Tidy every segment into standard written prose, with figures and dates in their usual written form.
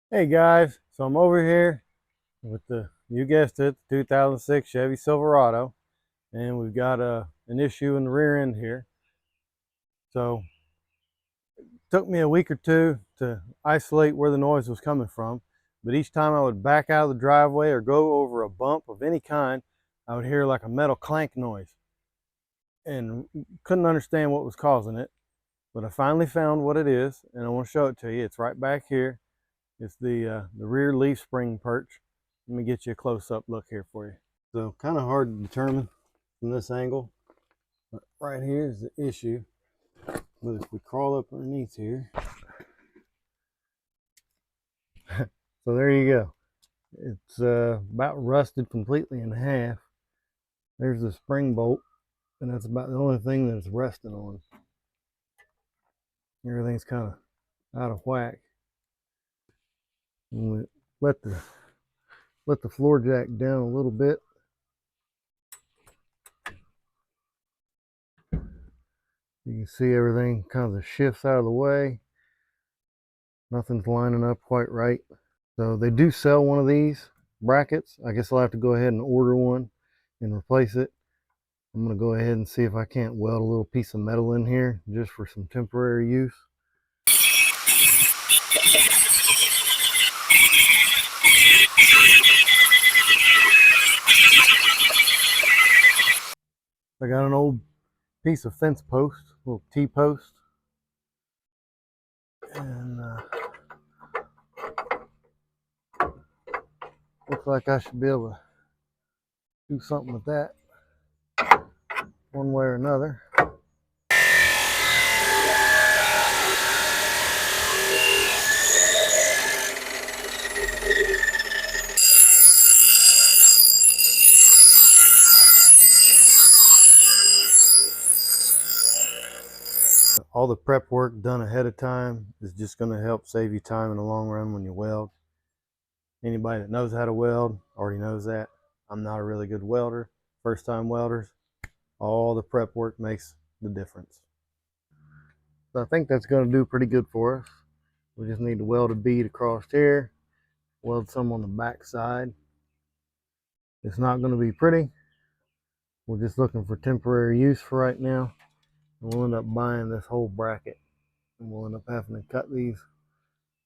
Hey guys, so I'm over here with you guessed it, 2006 Chevy Silverado, and we've got an issue in the rear end here. So it took me a week or two to isolate where the noise was coming from, but each time I would back out of the driveway or go over a bump of any kind, I would hear like a metal clank noise and couldn't understand what was causing it. But I finally found what it is, and I want to show it to you. It's right back here. It's the rear leaf spring perch. Let me get you a close-up look here for you. So kind of hard to determine from this angle. But right here is the issue. But if we crawl up underneath here, so there you go. It's about rusted completely in half. There's the spring bolt, and that's about the only thing that it's resting on. Everything's kind of out of whack. And we let the floor jack down a little bit. You can see everything kind of shifts out of the way. Nothing's lining up quite right. So they do sell one of these brackets. I guess I'll have to go ahead and order one and replace it. I'm going to go ahead and see if I can't weld a little piece of metal in here just for some temporary use. I got an old piece of fence post, a little T-post, and looks like I should be able to do something with that one way or another. All the prep work done ahead of time is just going to help save you time in the long run when you weld. Anybody that knows how to weld already knows that. I'm not a really good welder. First time welders, all the prep work makes the difference. So I think that's going to do pretty good for us. We just need to weld a bead across here, weld some on the back side. It's not going to be pretty. We're just looking for temporary use for right now. And we'll end up buying this whole bracket. And we'll end up having to cut these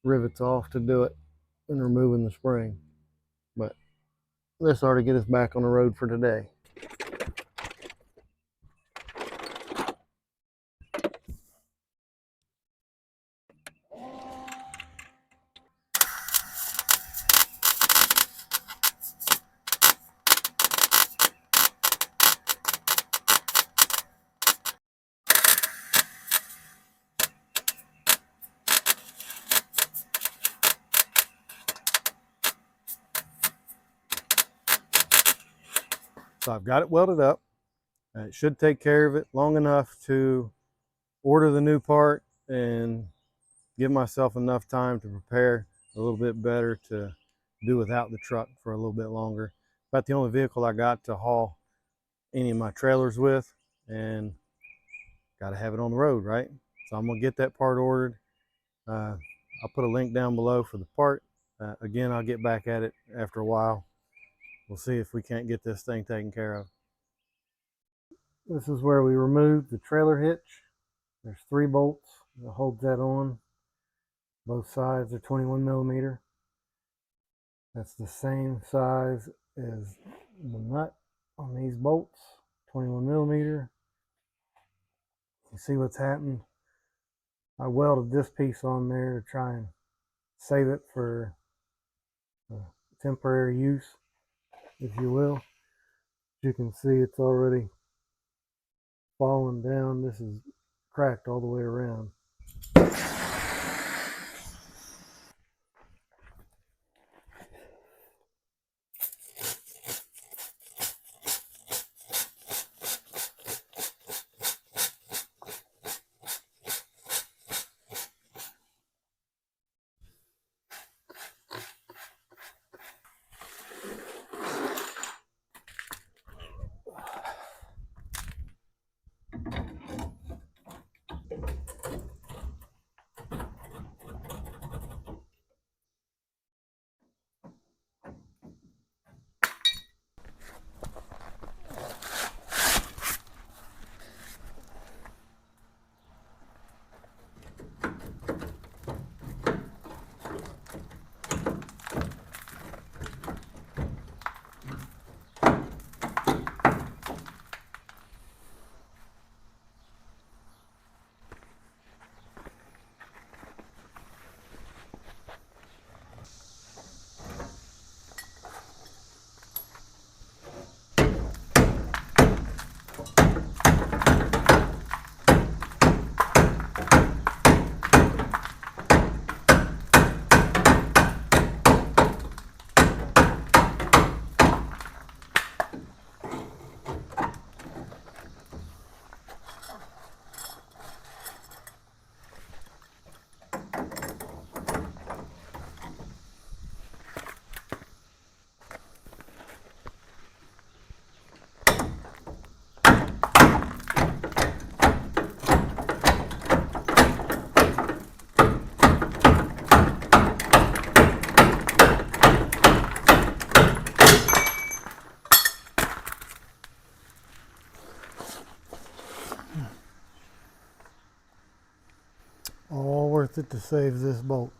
rivets off to do it and removing the spring. But this ought to get us back on the road for today. So I've got it welded up. It should take care of it long enough to order the new part and give myself enough time to prepare a little bit better to do without the truck for a little bit longer. About the only vehicle I got to haul any of my trailers with, and got to have it on the road, right? So I'm gonna get that part ordered. I'll put a link down below for the part. Again, I'll get back at it after a while. We'll see if we can't get this thing taken care of. This is where we remove the trailer hitch. There's 3 bolts that hold that on. Both sides are 21 millimeter. That's the same size as the nut on these bolts, 21 millimeter. You see what's happened? I welded this piece on there to try and save it for temporary use, if you will. As you can see, it's already fallen down. This is cracked all the way around. it to save this bolt.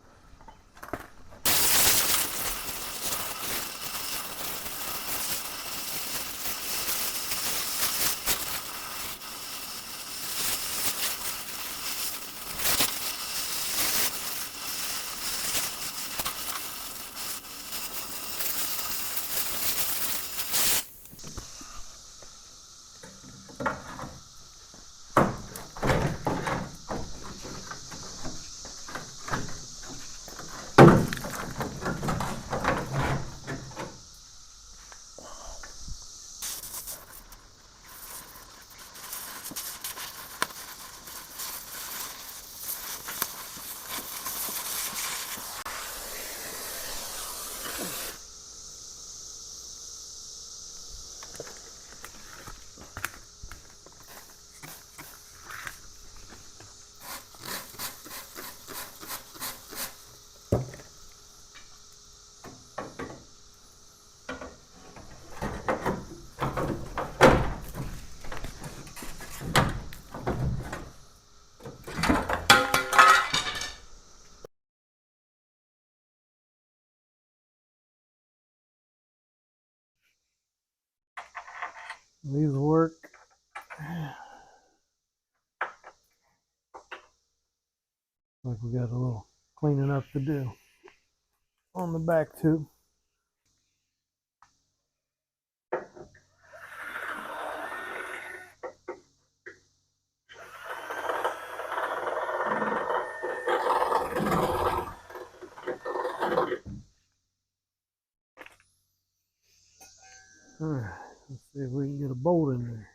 These work. Like we got a little cleaning up to do on the back too. All right, let's see if we can get a bolt in there.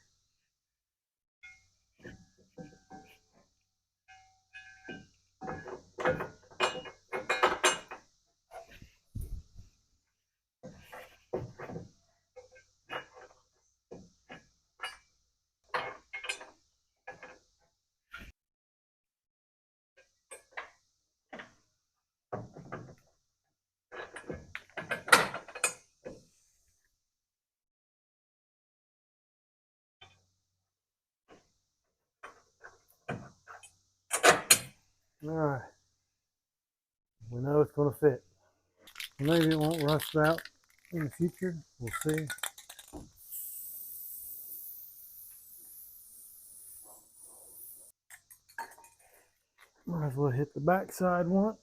All right, we know it's going to fit. Maybe it won't rust out in the future. We'll see. Might as well hit the back side once.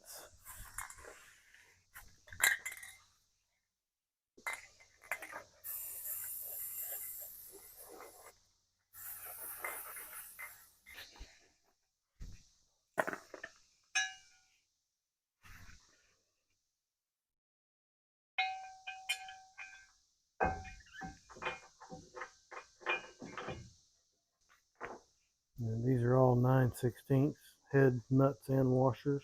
And these are all 9/16 head nuts and washers.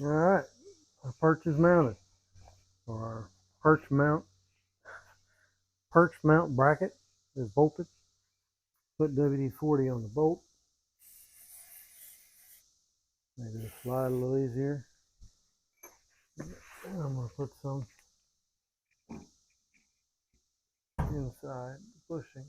All right, our perch is mounted, or our perch mount bracket is bolted. Put WD-40 on the bolt. Maybe it'll slide a little easier. And I'm going to put some inside the bushing.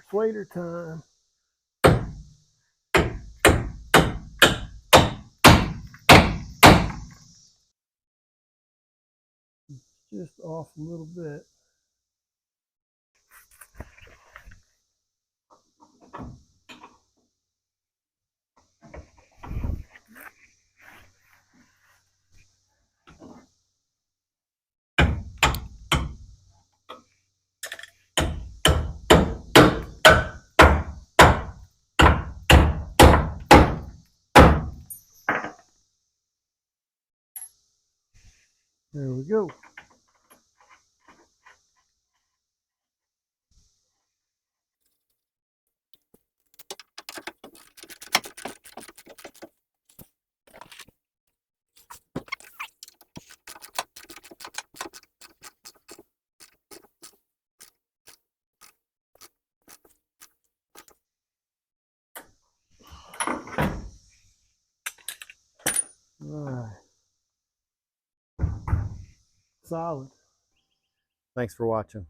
Persuader time. Just off a little bit. There we go. All right. Solid. Thanks for watching.